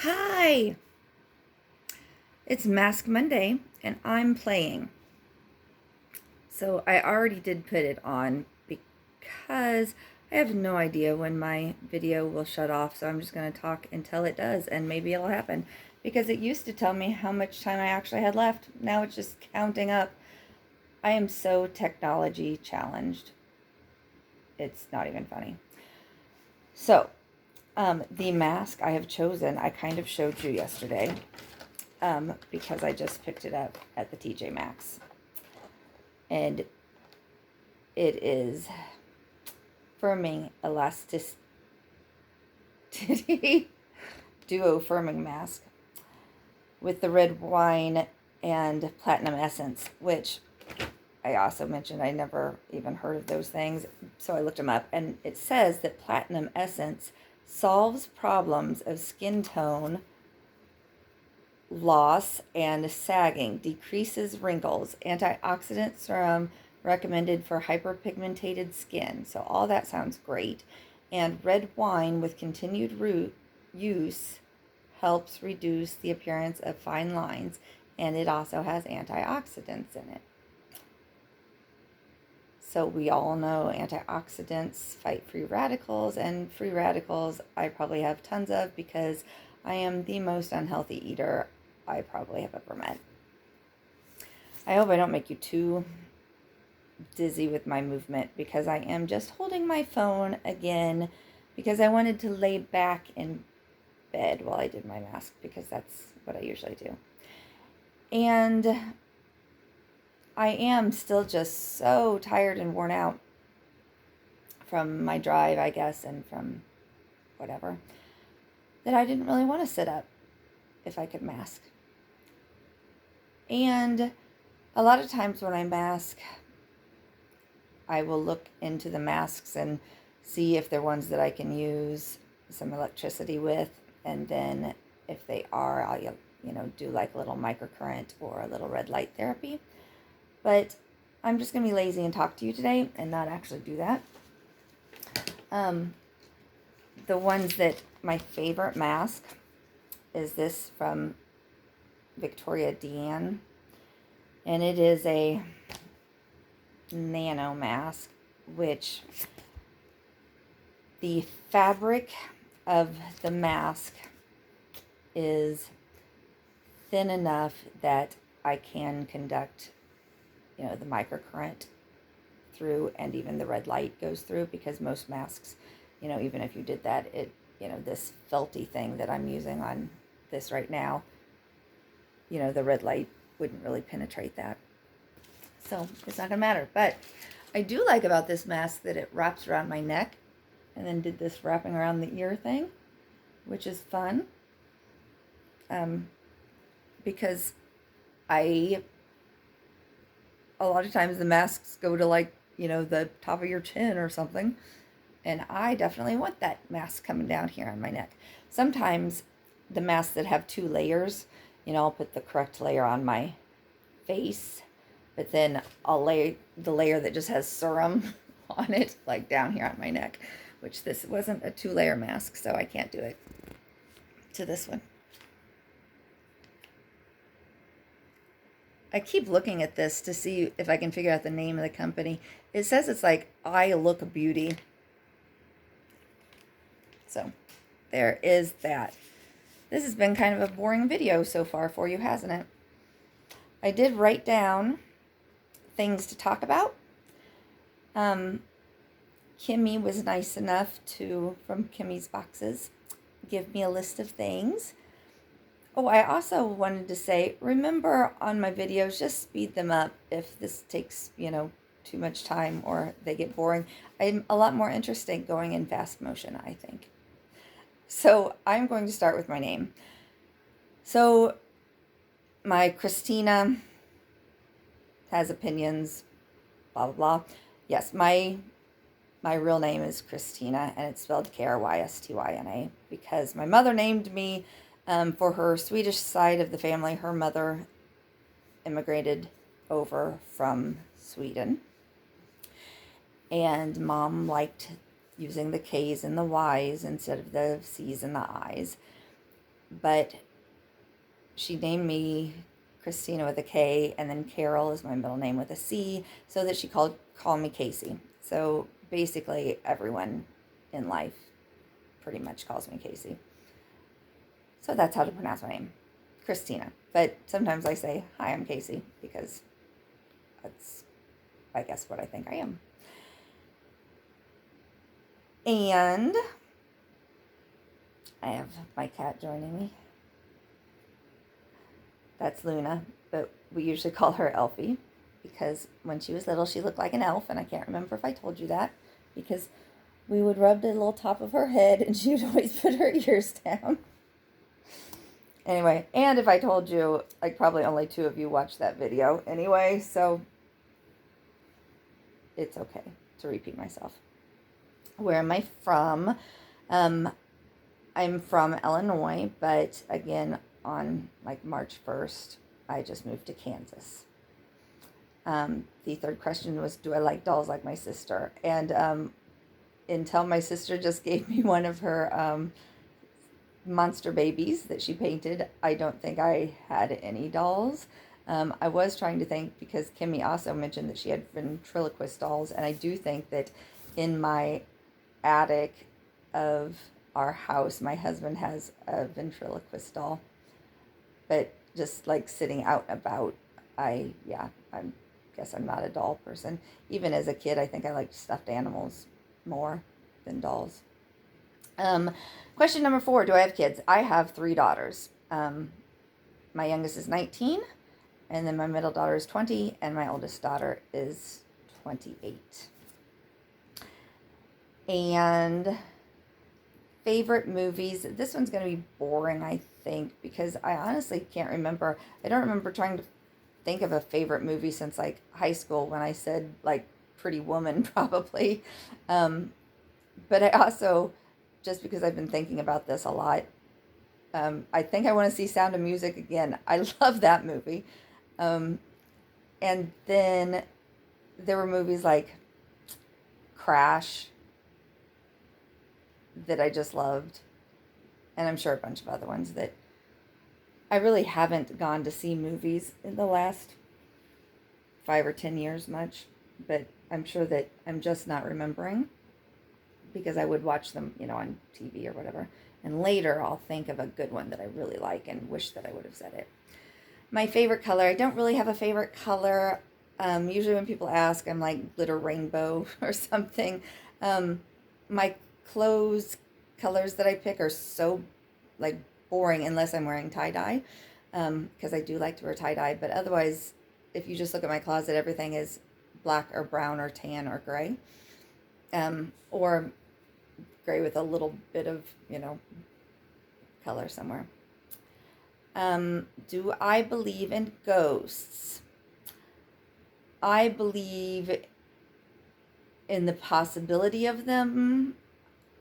Hi! It's Mask Monday and I'm playing. So I already did put it on because I have no idea when my video will shut off, so I'm just going to talk until it does, and maybe it'll happen. Because it used to tell me how much time I actually had left. Now it's just counting up. I am so technology challenged. It's not even funny. So, the mask I have chosen, I kind of showed you yesterday. Because I just picked it up at the TJ Maxx. And it is firming elasticity duo firming mask with the red wine and platinum essence, which I also mentioned I never even heard of those things. So I looked them up, and it says that platinum essence solves problems of skin tone loss and sagging, decreases wrinkles, antioxidant serum recommended for hyperpigmented skin. So all that sounds great. And red wine with continued use helps reduce the appearance of fine lines, and it also has antioxidants in it. So we all know antioxidants fight free radicals, and free radicals I probably have tons of because I am the most unhealthy eater I probably have ever met. I hope I don't make you too dizzy with my movement, because I am just holding my phone again because I wanted to lay back in bed while I did my mask, because that's what I usually do. And I am still just so tired and worn out from my drive, I guess, and from whatever, that I didn't really want to sit up if I could mask. And a lot of times when I mask, I will look into the masks and see if they're ones that I can use some electricity with, and then if they are, I'll do like a little microcurrent or a little red light therapy. But I'm just going to be lazy and talk to you today and not actually do that. The ones that my favorite mask is this from Victoria Deanne, and it is a nano mask, which the fabric of the mask is thin enough that I can conduct the microcurrent through, and even the red light goes through, because most masks, even if you did that, this felty thing that I'm using on this right now, the red light wouldn't really penetrate that. So it's not gonna matter. But I do like about this mask that it wraps around my neck, and then did this wrapping around the ear thing, which is fun. Because a lot of times the masks go to the top of your chin or something. And I definitely want that mask coming down here on my neck. Sometimes the masks that have 2 layers, I'll put the correct layer on my face, but then I'll lay the layer that just has serum on it, like down here on my neck, which this wasn't a 2-layer mask, so I can't do it to this one. I keep looking at this to see if I can figure out the name of the company. It says it's like I Look Beauty. So there is that. This has been kind of a boring video so far for you, hasn't it? I did write down things to talk about. Kimmy was nice enough to, from Kimmy's Boxes, give me a list of things. Oh, I also wanted to say, remember on my videos, just speed them up if this takes, too much time or they get boring. I'm a lot more interested going in fast motion, I think. So I'm going to start with my name. So my Christina has opinions, blah, blah, blah. Yes, my real name is Christina, and it's spelled Krystyna, because my mother named me for her Swedish side of the family. Her mother immigrated over from Sweden, and Mom liked using the K's and the Y's instead of the C's and the I's. but she named me Christina with a K, and then Carol is my middle name with a C, so that she called me Casey. So basically everyone in life pretty much calls me Casey. So that's how to pronounce my name, Christina. But sometimes I say, hi, I'm Casey, because that's, I guess, what I think I am. And I have my cat joining me. That's Luna, but we usually call her Elfie, because when she was little, she looked like an elf, and I can't remember if I told you that, because we would rub the little top of her head, and she would always put her ears down. Anyway, and if I told you, like, probably only 2 of you watched that video anyway, so it's okay to repeat myself. Where am I from? I'm from Illinois, but again, on like March 1st, I just moved to Kansas. The third question was, do I like dolls like my sister? And until my sister just gave me one of her monster babies that she painted, I don't think I had any dolls. I was trying to think, because Kimmy also mentioned that she had ventriloquist dolls, and I do think that in my attic of our house, my husband has a ventriloquist doll, but just like sitting out and about, I guess I'm not a doll person. Even as a kid, I think I liked stuffed animals more than dolls. Question number 4, do I have kids? I have 3 daughters. My youngest is 19, and then my middle daughter is 20, and my oldest daughter is 28. And favorite movies. This one's going to be boring, I think, because I honestly can't remember. I don't remember trying to think of a favorite movie since like high school, when I said like Pretty Woman, probably. But I also, just because I've been thinking about this a lot, I think I want to see Sound of Music again. I love that movie. And then there were movies like Crash that I just loved. And I'm sure a bunch of other ones that I really haven't gone to see movies in the last 5 or 10 years much. But I'm sure that I'm just not remembering, because I would watch them, on TV or whatever. And later I'll think of a good one that I really like and wish that I would have said it. My favorite color, I don't really have a favorite color. Usually when people ask, I'm like glitter rainbow or something. My clothes colors that I pick are so like boring unless I'm wearing tie-dye, because I do like to wear tie-dye. But otherwise, if you just look at my closet, everything is black or brown or tan or gray, or gray with a little bit of, color somewhere. Do I believe in ghosts? I believe in the possibility of them,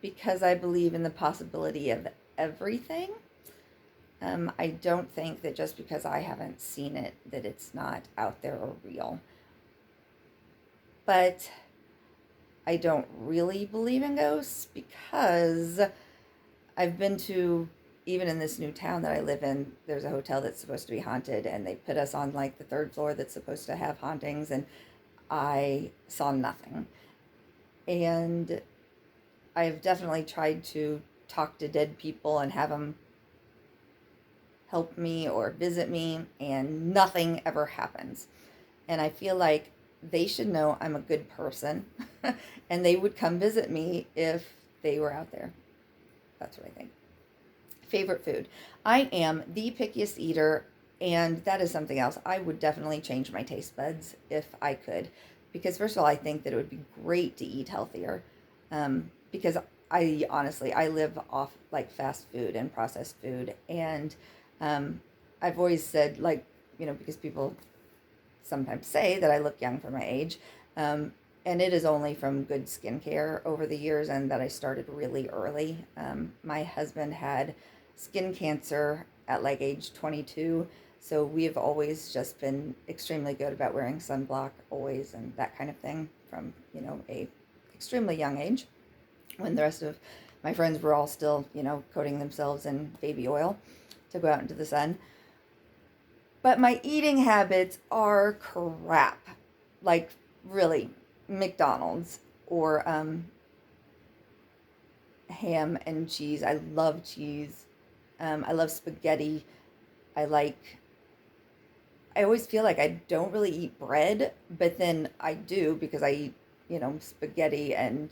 because I believe in the possibility of everything. I don't think that just because I haven't seen it, that it's not out there or real. But I don't really believe in ghosts, because I've been to, even in this new town that I live in, there's a hotel that's supposed to be haunted, and they put us on like the 3rd floor that's supposed to have hauntings, and I saw nothing. And I've definitely tried to talk to dead people and have them help me or visit me, and nothing ever happens. And I feel like they should know I'm a good person and they would come visit me if they were out there. That's what I think. Favorite food. I am the pickiest eater, and that is something else. I would definitely change my taste buds if I could, because first of all, I think that it would be great to eat healthier, because I honestly, I live off like fast food and processed food, and I've always said, like, because people sometimes say that I look young for my age, and it is only from good skincare over the years, and that I started really early. My husband had skin cancer at like age 22, so we have always just been extremely good about wearing sunblock always, and that kind of thing from, a extremely young age, when the rest of My friends were all still, coating themselves in baby oil to go out into the sun. But my eating habits are crap. Like, really, McDonald's or ham and cheese. I love cheese. I love spaghetti. I always feel like I don't really eat bread, but then I do because I eat, spaghetti and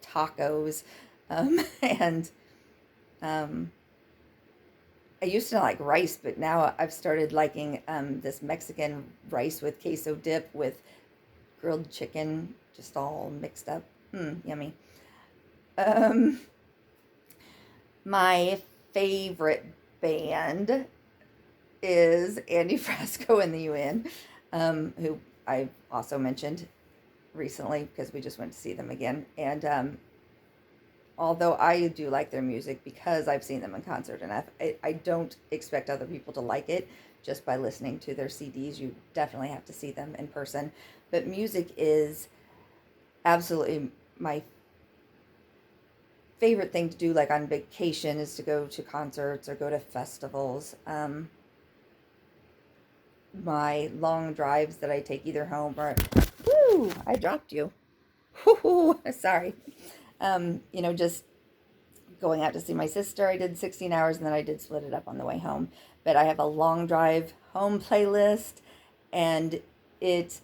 tacos. And I used to not like rice, but now I've started liking this Mexican rice with queso dip with grilled chicken, just all mixed up. Yummy. Um, my favorite band is Andy Frasco and the UN, who I also mentioned recently because we just went to see them again. And although I do like their music because I've seen them in concert enough, I don't expect other people to like it just by listening to their CDs. You definitely have to see them in person. But music is absolutely my favorite thing to do, like on vacation, is to go to concerts or go to festivals. My long drives that I take either home or, whoo, I dropped you. Whoo, sorry. Just going out to see my sister. I did 16 hours and then I did split it up on the way home. But I have a long drive home playlist, and it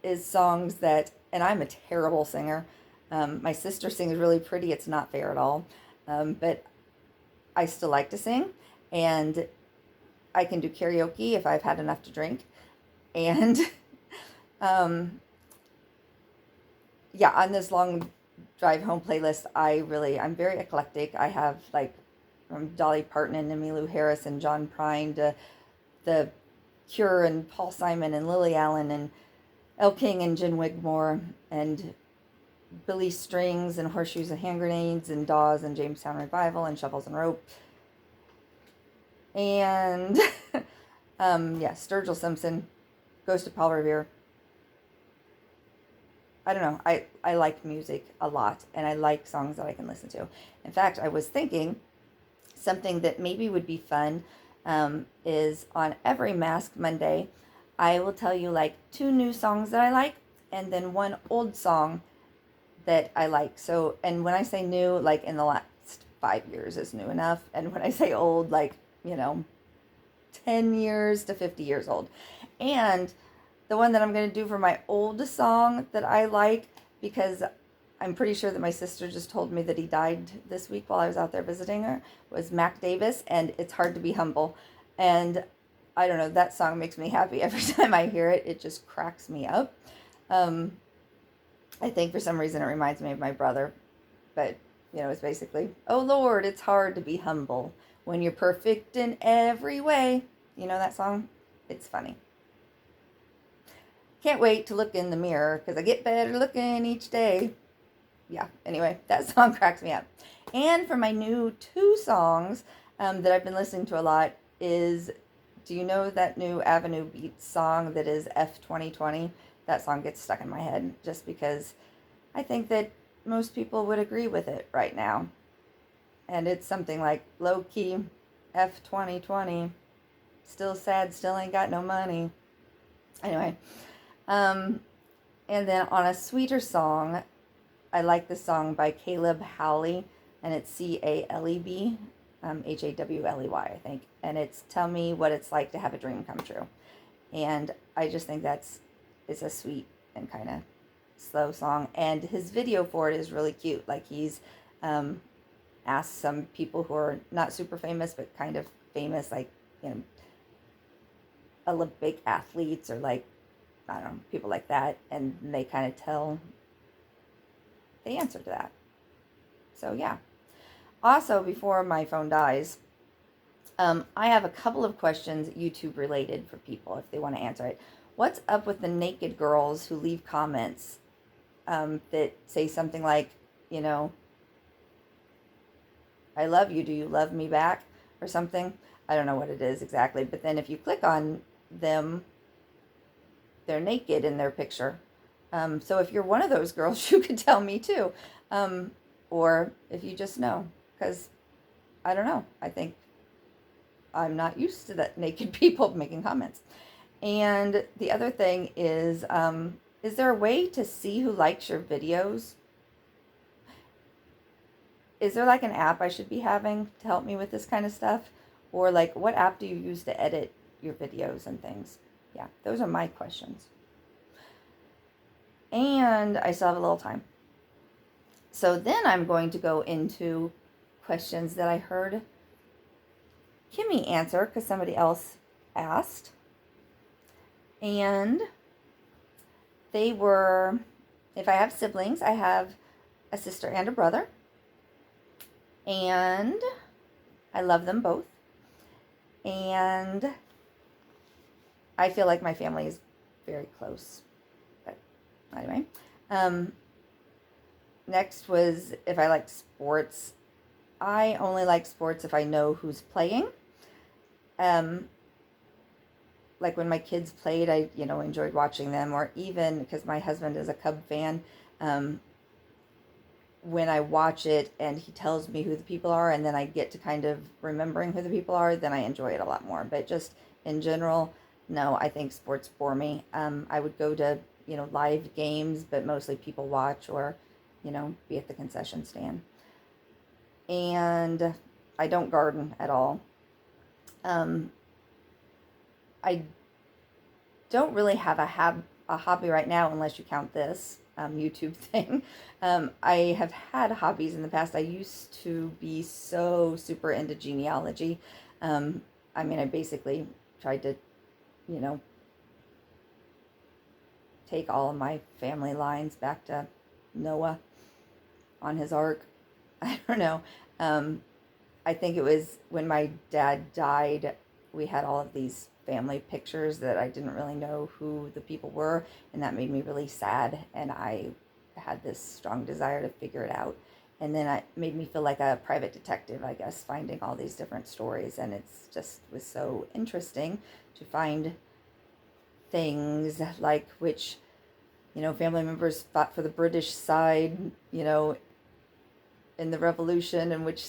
is songs that, and I'm a terrible singer. My sister sings really pretty. It's not fair at all. But I still like to sing, and I can do karaoke if I've had enough to drink. And on this long drive home playlist, I'm very eclectic. I have like from Dolly Parton and Emmylou Harris and John Prine to The Cure and Paul Simon and Lily Allen and Elle King and Jen Wigmore and Billy Strings and Horseshoes and Hand Grenades and Dawes and Jamestown Revival and Shovels and Rope. And Sturgill Simpson, Ghost of Paul Revere. I don't know. I like music a lot, and I like songs that I can listen to. In fact, I was thinking something that maybe would be fun is on every Mask Monday, I will tell you like 2 new songs that I like, and then 1 old song that I like. So, and when I say new, like in the last 5 years is new enough. And when I say old, like, 10 years to 50 years old. And the one that I'm going to do for my oldest song that I like, because I'm pretty sure that my sister just told me that he died this week while I was out there visiting her, was Mac Davis, and It's Hard to Be Humble. And I don't know, that song makes me happy every time I hear it. It just cracks me up. I think for some reason it reminds me of my brother, but it's basically, oh Lord, it's hard to be humble when you're perfect in every way. You know that song? It's funny. Can't wait to look in the mirror because I get better looking each day. Yeah, anyway, that song cracks me up. And for my new 2 songs that I've been listening to a lot is, do you know that new Avenue Beats song that is F2020? That song gets stuck in my head just because I think that most people would agree with it right now. And it's something like low key F2020, still sad, still ain't got no money. Anyway, and then on a sweeter song, I like the song by Caleb Howley, and it's Caleb, Hawley, I think. And it's Tell Me What It's Like to Have a Dream Come True. And I just think it's a sweet and kind of slow song. And his video for it is really cute. Like he's asked some people who are not super famous, but kind of famous, like, Olympic athletes or like, I don't know, people like that. And they kind of tell the answer to that. So yeah. Also, before my phone dies, I have a couple of questions YouTube related for people if they want to answer it. What's up with the naked girls who leave comments that say something like, I love you, do you love me back? Or something. I don't know what it is exactly. But then if you click on them, they're naked in their picture. So if you're one of those girls, you could tell me too. or if you just know, because I don't know. I think I'm not used to that naked people making comments. And the other thing is there a way to see who likes your videos? Is there like an app I should be having to help me with this kind of stuff? Or like, what app do you use to edit your videos and things? Yeah, those are my questions. And I still have a little time. So then I'm going to go into questions that I heard Kimmy answer because somebody else asked. And they were, if I have siblings, I have a sister and a brother. And I love them both. And I feel like my family is very close. But anyway. Next was if I like sports. I only like sports if I know who's playing. Like when my kids played, I enjoyed watching them, or even because my husband is a Cub fan. When I watch it and he tells me who the people are, and then I get to kind of remembering who the people are, then I enjoy it a lot more. But just in general, no, I think sports bore me. I would go to live games, but mostly people watch or be at the concession stand. And I don't garden at all. I don't really have a hobby right now, unless you count this YouTube thing. I have had hobbies in the past. I used to be so super into genealogy. I basically tried to, take all of my family lines back to Noah on his ark. I don't know. I think it was when my dad died, we had all of these family pictures that I didn't really know who the people were, and that made me really sad, and I had this strong desire to figure it out. And then it made me feel like a private detective, I guess, finding all these different stories, and it's just was so interesting to find things like which family members fought for the British side in the Revolution, and which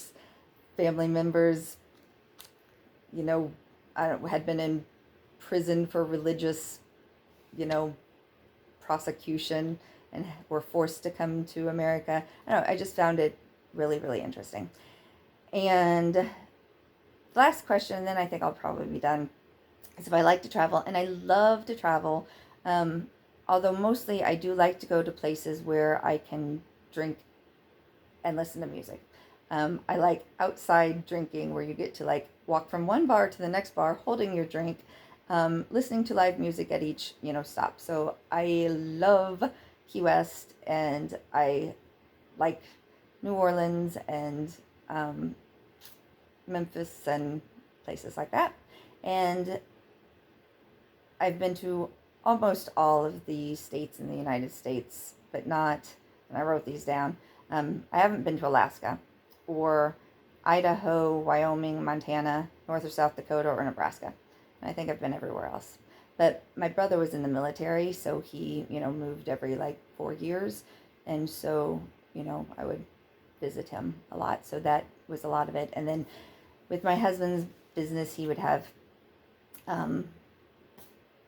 family members had been in prison for religious, prosecution and were forced to come to America. I don't know, I just found it really, really interesting. And last question, and then I think I'll probably be done, is if I like to travel. And I love to travel, although mostly I do like to go to places where I can drink and listen to music. I like outside drinking, where you get to like walk from one bar to the next bar holding your drink, listening to live music at each stop. So I love Key West, and I like New Orleans and Memphis and places like that. And I've been to almost all of the states in the United States, but not, and I wrote these down, I haven't been to Alaska, or Idaho, Wyoming, Montana, North or South Dakota, or Nebraska. And I think I've been everywhere else. But my brother was in the military, so he, moved every 4 years. And so, I would visit him a lot. So that was a lot of it. And then with my husband's business, he would have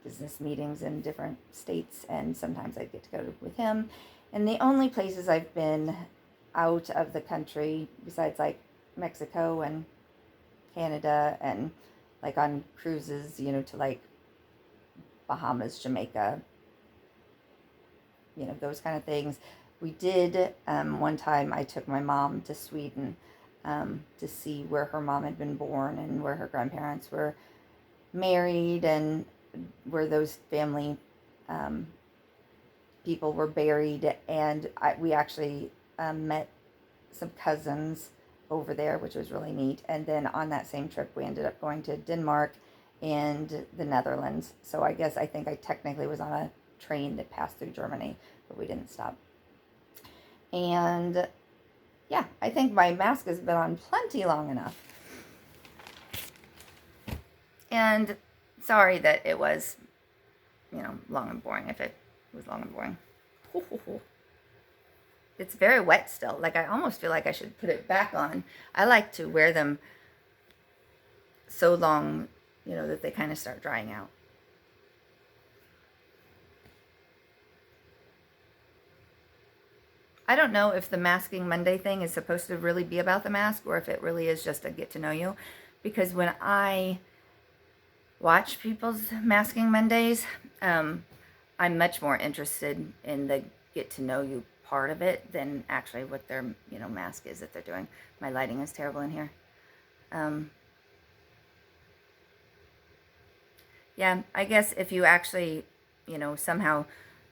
business meetings in different states, and sometimes I'd get to go with him. And the only places I've been out of the country, besides Mexico and Canada, and on cruises, to Bahamas, Jamaica, those kind of things. We did, one time I took my mom to Sweden to see where her mom had been born and where her grandparents were married, and where those family people were buried. And we actually met some cousins over there, which was really neat. And then on that same trip, we ended up going to Denmark and the Netherlands. So I think I technically was on a train that passed through Germany, but we didn't stop. And yeah, I think my mask has been on plenty long enough. And sorry that it was, long and boring, if it was long and boring. it's very wet still. Like, I almost feel like I should put it back on. I like to wear them so long, you know, that they kind of start drying out. I don't know if the Masking Monday thing is supposed to really be about the mask or if it really is just a get to know you. Because when I watch people's Masking Mondays, I'm much more interested in the get to know you part of it than actually what their, you know, mask is that they're doing. My lighting is terrible in here. Yeah, I guess if you actually, you know, somehow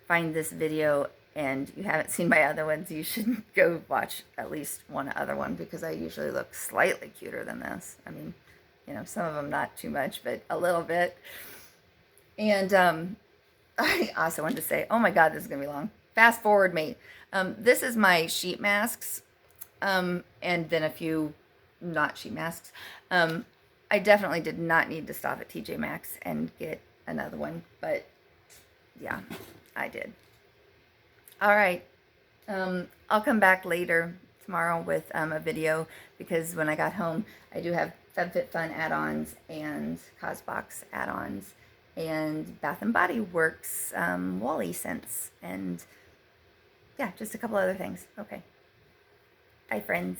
find this video and you haven't seen my other ones, you should go watch at least one other one, because I usually look slightly cuter than this. I mean, you know, some of them not too much, but a little bit. And I also wanted to say, oh my God, this is going to be long. Fast forward me. This is my sheet masks, and then a few not sheet masks. I definitely did not need to stop at TJ Maxx and get another one, but yeah, I did. All right. I'll come back later tomorrow with a video, because when I got home, I do have FabFitFun add-ons and Cosbox add-ons and Bath and Body Works Wally scents, and yeah, just a couple other things. Okay. Bye, friends.